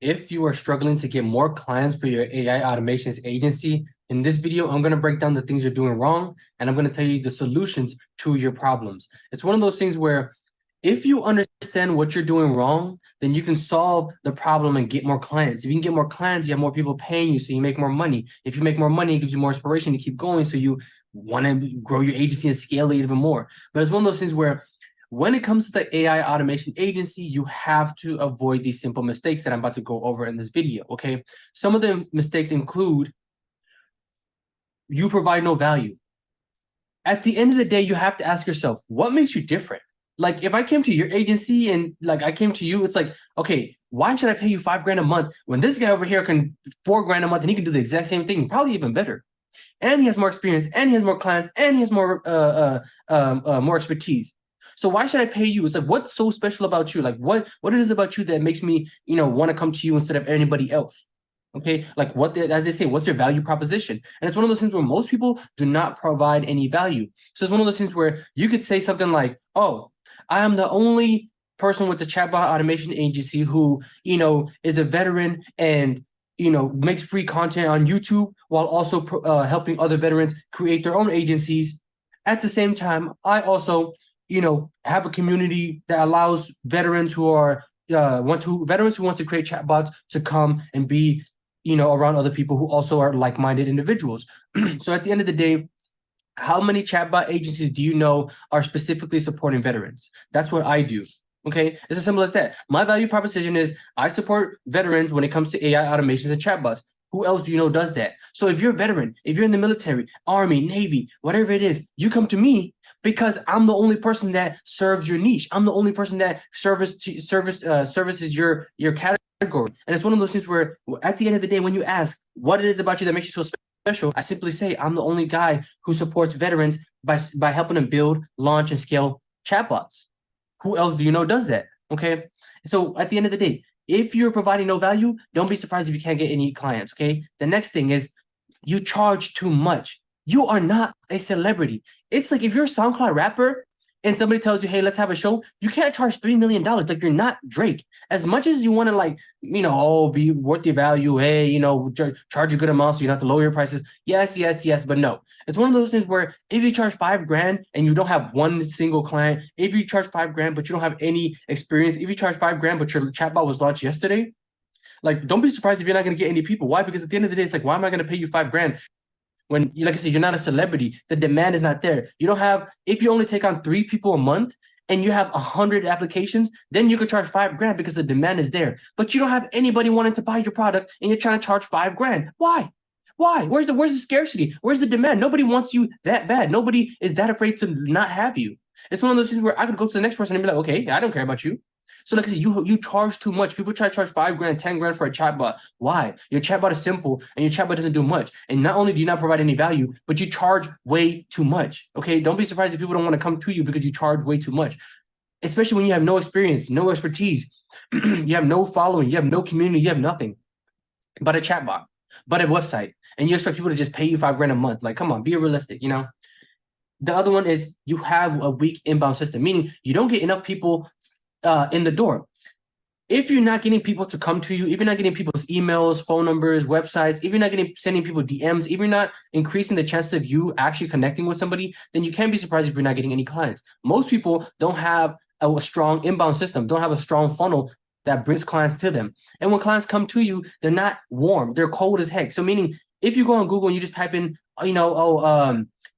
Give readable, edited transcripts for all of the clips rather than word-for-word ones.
If you are struggling to get more clients for your AI automations agency, in this video, I'm going to break down the things you're doing wrong, and I'm going to tell you the solutions to your problems. It's one of those things where if you understand what you're doing wrong, then you can solve the problem and get more clients. If you can get more clients, you have more people paying you, so you make more money. If you make more money, it gives you more inspiration to keep going, so you want to grow your agency and scale it even more. But it's one of those things where when it comes to the AI automation agency, you have to avoid these simple mistakes that I'm about to go over in this video, okay? Some of the mistakes include you provide no value. At the end of the day, you have to ask yourself, what makes you different? Like, if I came to your agency and like I came to you, it's like, okay, why should I pay you $5,000 a month when this guy over here can $4,000 a month and he can do the exact same thing, probably even better? And he has more experience, and he has more clients, and he has more expertise. So why should I pay you? It's like, what's so special about you? Like, what it is about you that makes me, want to come to you instead of anybody else? Okay, like as they say, what's your value proposition? And it's one of those things where most people do not provide any value. So it's one of those things where you could say something like, "Oh, I am the only person with the chatbot automation agency who, is a veteran and makes free content on YouTube while also helping other veterans create their own agencies. At the same time, I also, have a community that allows veterans who are veterans who want to create chatbots to come and be, around other people who also are like-minded individuals. So at the end of the day, how many chatbot agencies do you know are specifically supporting veterans? That's what I do. Okay, it's as simple as that. My value proposition is I support veterans when it comes to AI automations and chatbots. Who else do you know does that? So if you're a veteran, if you're in the military, Army, Navy, whatever it is, you come to me because I'm the only person that serves your niche. I'm the only person that services your category. And it's one of those things where at the end of the day, when you ask what it is about you that makes you so special, I simply say I'm the only guy who supports veterans by helping them build, launch, and scale chatbots. Who else do you know does that? Okay. So at the end of the day, if you're providing no value, don't be surprised if you can't get any clients. Okay. The next thing is you charge too much. You are not a celebrity. It's like if you're a SoundCloud rapper and somebody tells you, hey, let's have a show, you can't charge $3 million. Like you're not Drake. As much as you want to be worth your value, hey, charge a good amount so you don't have to lower your prices. Yes, yes, yes, but no. It's one of those things where if you charge $5,000 and you don't have one single client, if you charge $5,000 but you don't have any experience, if you charge $5,000 but your chatbot was launched yesterday, like don't be surprised if you're not going to get any people. Why? Because at the end of the day, it's like, why am I going to pay you $5,000 when, like I said, you're not a celebrity? The demand is not there. You don't have, if you only take on 3 people a month and you have 100 applications, then you could charge $5,000 because the demand is there. But you don't have anybody wanting to buy your product and you're trying to charge $5,000. Why? Why? Where's the scarcity? Where's the demand? Nobody wants you that bad. Nobody is that afraid to not have you. It's one of those things where I could go to the next person and be like, okay, I don't care about you. So like I said, you charge too much. People try to charge $5,000, $10,000 for a chatbot. Why? Your chatbot is simple and your chatbot doesn't do much. And not only do you not provide any value, but you charge way too much. Okay. Don't be surprised if people don't want to come to you because you charge way too much. Especially when you have no experience, no expertise, you have no following, you have no community, you have nothing but a chatbot, but a website, and you expect people to just pay you $5,000 a month. Like, come on, be realistic. The other one is you have a weak inbound system, meaning you don't get enough people in the door. If you're not getting people to come to you, if you're not getting people's emails, phone numbers, websites, if you're not sending people DMs, if you're not increasing the chance of you actually connecting with somebody, then you can't be surprised if you're not getting any clients. Most people don't have a strong inbound system, don't have a strong funnel that brings clients to them. And when clients come to you, they're not warm, they're cold as heck. So meaning if you go on Google and you just type in,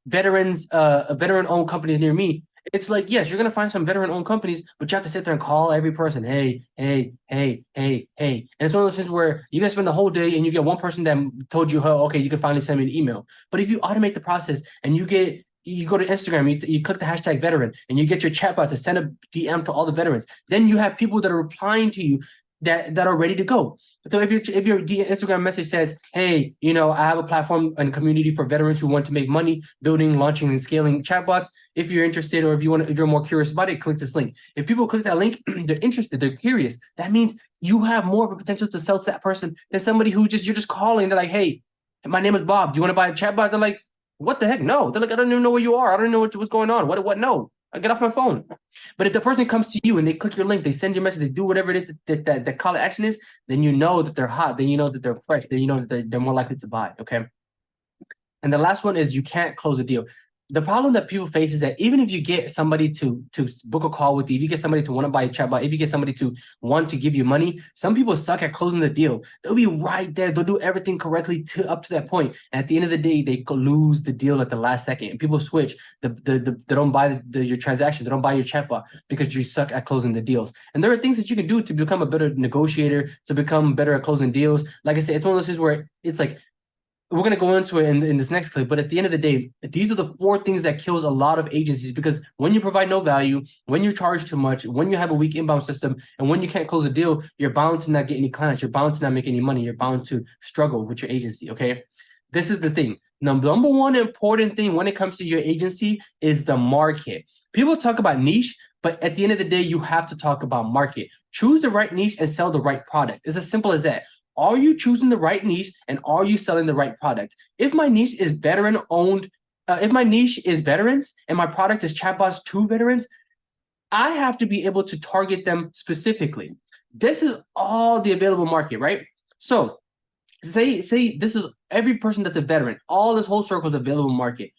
veteran-owned companies near me, it's like, yes, you're going to find some veteran-owned companies, but you have to sit there and call every person, hey, hey, hey, hey, hey. And it's one of those things where you guys spend the whole day and you get one person that told you, oh, okay, you can finally send me an email. But if you automate the process and you go to Instagram, you click the hashtag veteran, and you get your chatbot to send a DM to all the veterans, then you have people that are replying to you that are ready to go. So if your Instagram message says, hey, I have a platform and community for veterans who want to make money building, launching, and scaling chatbots. If you're interested, or if you're more curious about it, click this link. If people click that link, they're interested, they're curious. That means you have more of a potential to sell to that person than somebody who you're just calling. They're like, hey, my name is Bob. Do you want to buy a chatbot? They're like, what the heck? No. They're like, I don't even know where you are. I don't know what's going on. What? No. I get off my phone. But if the person comes to you and they click your link, they send you a message, they do whatever it is that the call to action is, then you know that they're hot. Then you know that they're fresh. Then you know that they're more likely to buy. Okay. And the last one is you can't close a deal. The problem that people face is that even if you get somebody to book a call with you, if you get somebody to want to buy a chatbot, if you get somebody to want to give you money, some people suck at closing the deal. They'll be right there. They'll do everything correctly up to that point. And at the end of the day, they lose the deal at the last second. And people switch. They don't buy your transaction. They don't buy your chatbot because you suck at closing the deals. And there are things that you can do to become a better negotiator, to become better at closing deals. Like I said, it's one of those things where it's like, we're going to go into it in this next clip, but at the end of the day, these are the 4 things that kills a lot of agencies, because when you provide no value, when you charge too much, when you have a weak inbound system, and when you can't close a deal, you're bound to not get any clients. You're bound to not make any money. You're bound to struggle with your agency, okay? This is the thing. Number one important thing when it comes to your agency is the market. People talk about niche, but at the end of the day, you have to talk about market. Choose the right niche and sell the right product. It's as simple as that. Are you choosing the right niche, and are you selling the right product? If my niche is veteran owned, if my niche is veterans and my product is chatbots to veterans, I have to be able to target them specifically. This is all the available market, right? So say this is every person that's a veteran, all this whole circle is available market.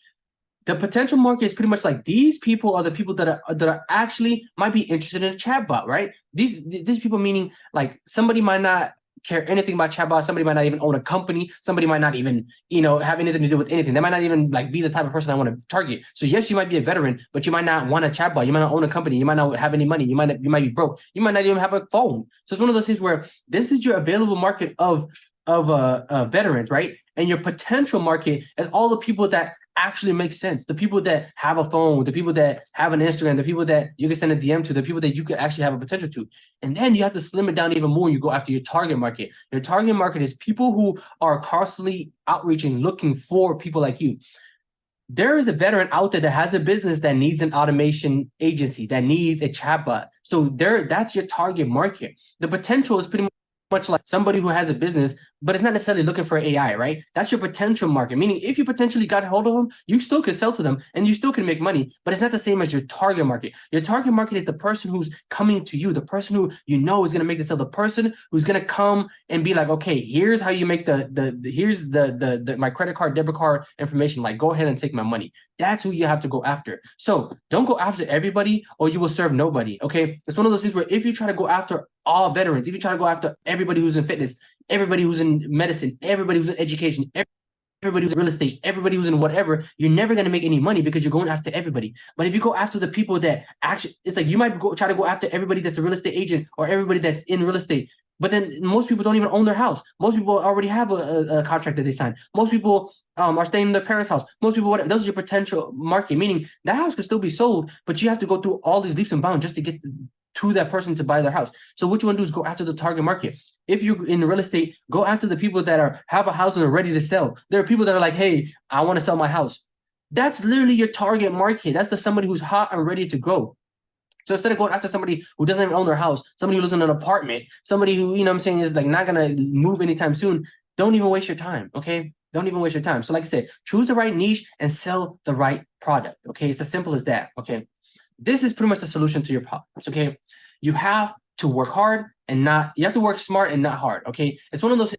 The potential market is pretty much like these people are the people that are actually might be interested in a chatbot, right? These people, meaning like somebody might not care anything about chatbots. Somebody might not even own a company. Somebody might not even, have anything to do with anything. They might not even like be the type of person I want to target. So yes, you might be a veteran, but you might not want a chatbot. You might not own a company. You might not have any money. You might be broke. You might not even have a phone. So it's one of those things where this is your available market of veterans, right? And your potential market is all the people that actually make sense. The people that have a phone, the people that have an Instagram, the people that you can send a DM to, the people that you could actually have a potential to. And then you have to slim it down even more. You go after your target market. Your target market is people who are constantly outreaching, looking for people like you. There is a veteran out there that has a business that needs an automation agency, that needs a chatbot. So that's your target market. The potential is pretty much like somebody who has a business, but it's not necessarily looking for AI, right? That's your potential market. Meaning if you potentially got hold of them, you still could sell to them and you still can make money, but it's not the same as your target market. Your target market is the person who's coming to you, the person who you know is going to make the sale, the person who's going to come and be like, okay, here's how you make here's my credit card, debit card information. Like, go ahead and take my money. That's who you have to go after. So don't go after everybody or you will serve nobody. Okay. It's one of those things where if you try to go after all veterans, if you try to go after everybody who's in fitness, everybody who's in medicine, everybody who's in education, everybody who's in real estate, everybody who's in whatever, you're never going to make any money because you're going after everybody. But if you go after the people that actually, it's like you might try to go after everybody that's a real estate agent or everybody that's in real estate. But then most people don't even own their house. Most people already have a contract that they signed. Most people are staying in their parents' house. Most people, whatever. Those are your potential market, meaning that house could still be sold, but you have to go through all these leaps and bounds just to get to that person to buy their house. So what you want to do is go after the target market. If you're in real estate, go after the people that have a house and are ready to sell. There are people that are like, hey, I want to sell my house. That's literally your target market. That's somebody who's hot and ready to go. So instead of going after somebody who doesn't even own their house, somebody who lives in an apartment, somebody who, is like not going to move anytime soon, don't even waste your time, okay? Don't even waste your time. So like I said, choose the right niche and sell the right product, okay? It's as simple as that, okay? This is pretty much the solution to your problems, okay? You have to work hard and you have to work smart and not hard, okay? It's one of those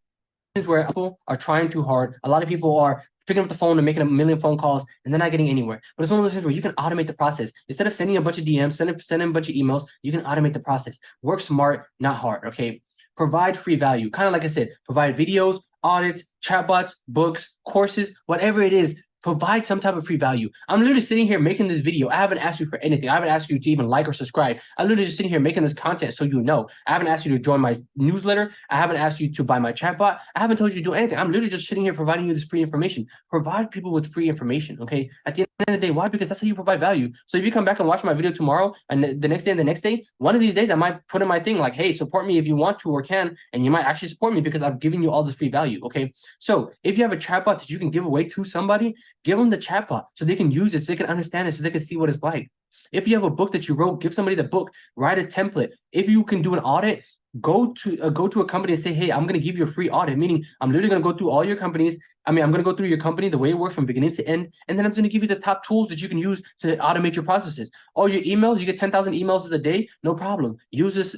things where people are trying too hard. A lot of people are picking up the phone and making a million phone calls and they're not getting anywhere. But it's one of those things where you can automate the process. Instead of sending a bunch of DMs, sending a bunch of emails, you can automate the process. Work smart, not hard, okay? Provide free value. Kind of like I said, provide videos, audits, chatbots, books, courses, whatever it is. Provide some type of free value. I'm literally sitting here making this video. I haven't asked you for anything. I haven't asked you to even like or subscribe. I'm literally just sitting here making this content so you know. I haven't asked you to join my newsletter. I haven't asked you to buy my chatbot. I haven't told you to do anything. I'm literally just sitting here providing you this free information. Provide people with free information, okay? At the end of the day, why? Because that's how you provide value. So if you come back and watch my video tomorrow and the next day and the next day, one of these days I might put in my thing like, hey, support me if you want to or can, and you might actually support me because I've given you all this free value, okay? So if you have a chatbot that you can give away to somebody, give them the chatbot so they can use it, so they can understand it, so they can see what it's like. If you have a book that you wrote, give somebody the book, write a template. If you can do an audit, go to a company and say, hey, I'm going to give you a free audit, meaning I'm literally going to go through all your companies. I'm going to go through your company, the way it works from beginning to end, and then I'm going to give you the top tools that you can use to automate your processes. All your emails, you get 10,000 emails a day, no problem. Use this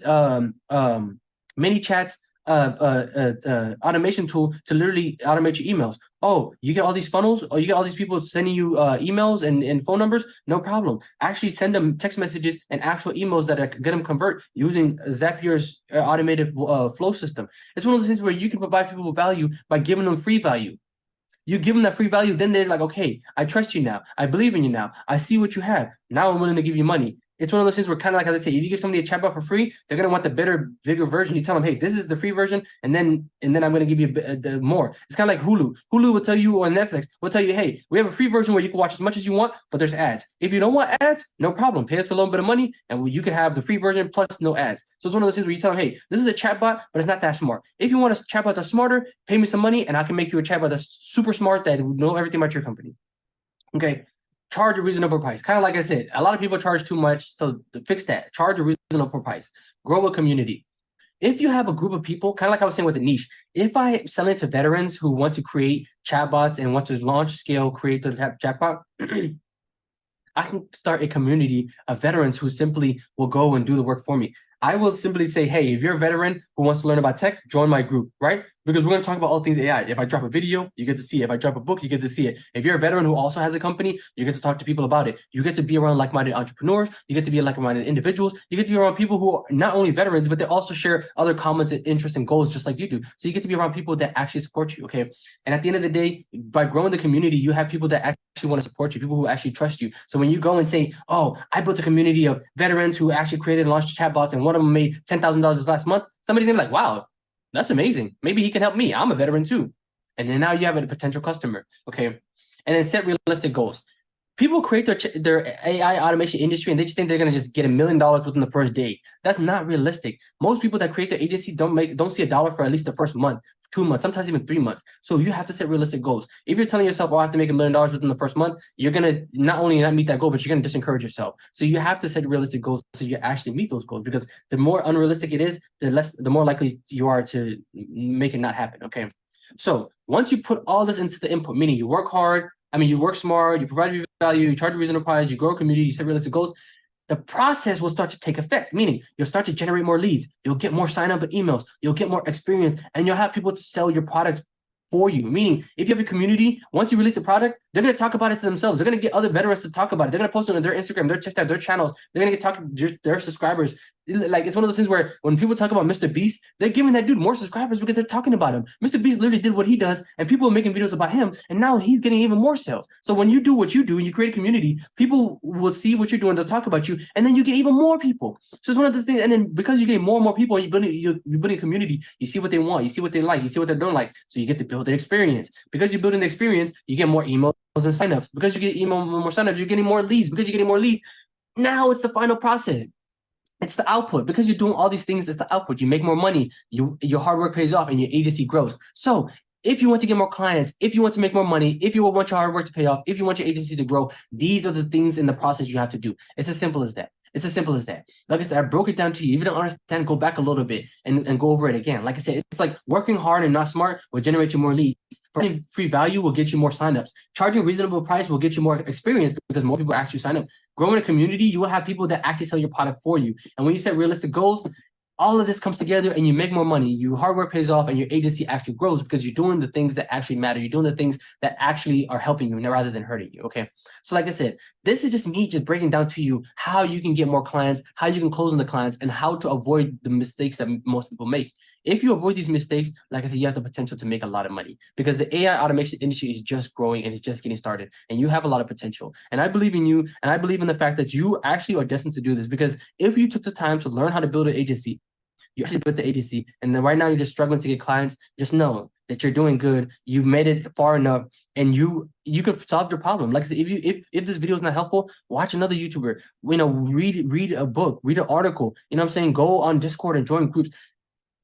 mini chats automation tool to literally automate your emails. Oh, you get all these funnels, or you get all these people sending you emails and phone numbers, no problem. Actually send them text messages and actual emails that get them convert using Zapier's automated flow system. It's one of those things where you can provide people value by giving them free value. You give them that free value, then they're like, okay, I trust you now. I believe in you now. I see what you have. Now I'm willing to give you money. It's one of those things where kind of like, as I say, if you give somebody a chatbot for free, they're going to want the better, bigger version. You tell them, hey, this is the free version, and then I'm going to give you the more. It's kind of like Hulu. Hulu will tell you, or Netflix will tell you, hey, we have a free version where you can watch as much as you want, but there's ads. If you don't want ads, no problem. Pay us a little bit of money, and you can have the free version plus no ads. So it's one of those things where you tell them, hey, this is a chatbot, but it's not that smart. If you want a chatbot that's smarter, pay me some money, and I can make you a chatbot that's super smart that will know everything about your company. Okay. Charge a reasonable price. Kind of like I said, a lot of people charge too much. So to fix that, charge a reasonable price. Grow a community. If you have a group of people, kind of like I was saying with the niche, if I sell it to veterans who want to create chatbots and want to launch, scale, create the chatbot, I can start a community of veterans who simply will go and do the work for me. I will simply say, hey, if you're a veteran who wants to learn about tech, join my group, right? Because we're going to talk about all things AI. If I drop a video, you get to see it. If I drop a book, you get to see it. If you're a veteran who also has a company, you get to talk to people about it. You get to be around like-minded entrepreneurs. You get to be like-minded individuals. You get to be around people who are not only veterans, but they also share other comments and interests and goals just like you do. So you get to be around people that actually support you, okay? And at the end of the day, by growing the community, you have people that actually want to support you, people who actually trust you. So when you go and say, oh, I built a community of veterans who actually created and launched chatbots, and one of them made $10,000 last month, somebody's gonna be like, wow, that's amazing. Maybe he can help me. I'm a veteran too. And then now you have a potential customer. Okay. And then set realistic goals. People create their AI automation industry and they just think they're gonna just get $1 million within the first day. That's not realistic. Most people that create their agency don't see $1 for at least the first month, 2 months, sometimes even 3 months. So you have to set realistic goals. If you're telling yourself, oh, I have to make $1 million within the first month, you're gonna not only not meet that goal, but you're gonna disencourage yourself. So you have to set realistic goals so you actually meet those goals, because the more unrealistic it is, the more likely you are to make it not happen. Okay. So once you put all this into the input, meaning you work hard, you work smart, you provide value, you charge a reasonable price, you grow a community, you set realistic goals, the process will start to take effect, meaning you'll start to generate more leads, you'll get more sign up emails, you'll get more experience, and you'll have people to sell your product for you. Meaning, if you have a community, once you release the product, they're going to talk about it to themselves. They're going to get other veterans to talk about it. They're going to post it on their Instagram, their TikTok, their channels. They're going to get talking to their subscribers. Like, it's one of those things where when people talk about Mr. Beast, they're giving that dude more subscribers because they're talking about him. Mr. Beast literally did what he does, and people are making videos about him, and now he's getting even more sales. So when you do what you do and you create a community, people will see what you're doing, they'll talk about you, and then you get even more people. So it's one of those things, and then because you get more and more people, and you're building a community, you see what they want, you see what they like, you see what they don't like, so you get to build an experience. Because you're building the experience, you get more emails and signups. Because you get more signups, you're getting more leads. Because you're getting more leads, now it's the final process. It's the output. Because you're doing all these things, it's the output. You make more money, your hard work pays off, and your agency grows. So if you want to get more clients, if you want to make more money, if you want your hard work to pay off, if you want your agency to grow, these are the things in the process you have to do. It's as simple as that. It's as simple as that. Like I said, I broke it down to you. If you don't understand, go back a little bit and go over it again. Like I said, it's like working hard and not smart will generate you more leads. Providing free value will get you more signups. Charging a reasonable price will get you more experience because more people actually sign up. Growing a community, you will have people that actually sell your product for you. And when you set realistic goals, all of this comes together and you make more money. Your hard work pays off and your agency actually grows because you're doing the things that actually matter. You're doing the things that actually are helping you rather than hurting you, okay? So like I said, this is just me just breaking down to you how you can get more clients, how you can close on the clients, and how to avoid the mistakes that most people make. If you avoid these mistakes, like I said, you have the potential to make a lot of money because the AI automation industry is just growing and it's just getting started and you have a lot of potential. And I believe in you and I believe in the fact that you actually are destined to do this because if you took the time to learn how to build an agency, you actually built the agency, and then right now you're just struggling to get clients, just know that you're doing good. You've made it far enough, and you could solve your problem. Like I said, if this video is not helpful, watch another YouTuber. Read a book, read an article. You know what I'm saying? Go on Discord and join groups.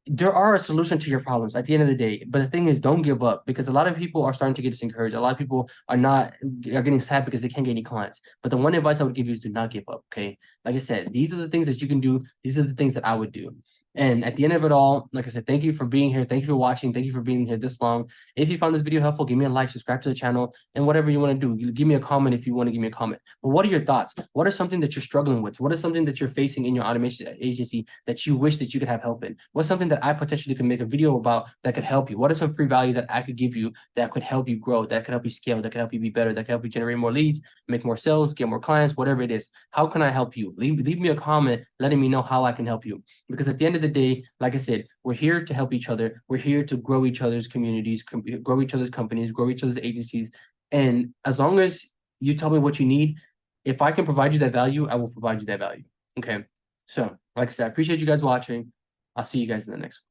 There are a solution to your problems at the end of the day. But the thing is, don't give up because a lot of people are starting to get disencouraged. A lot of people are getting sad because they can't get any clients. But the one advice I would give you is do not give up. Okay, like I said, these are the things that you can do. These are the things that I would do. And at the end of it all, like I said, thank you for being here. Thank you for watching. Thank you for being here this long. If you found this video helpful, give me a like, subscribe to the channel, and whatever you want to do. Give me a comment if you want to give me a comment. But what are your thoughts? What are something that you're struggling with? What is something that you're facing in your automation agency that you wish that you could have help in? What's something that I potentially could make a video about that could help you? What is some free value that I could give you that could help you grow, that could help you scale, that could help you be better, that could help you generate more leads, make more sales, get more clients, whatever it is? How can I help you? Leave me a comment letting me know how I can help you. Because at the end of the day, like I said, we're here to help each other. We're here to grow each other's communities, grow each other's companies, grow each other's agencies. And as long as you tell me what you need, if I can provide you that value, I will provide you that value. Okay. So, like I said, I appreciate you guys watching. I'll see you guys in the next one.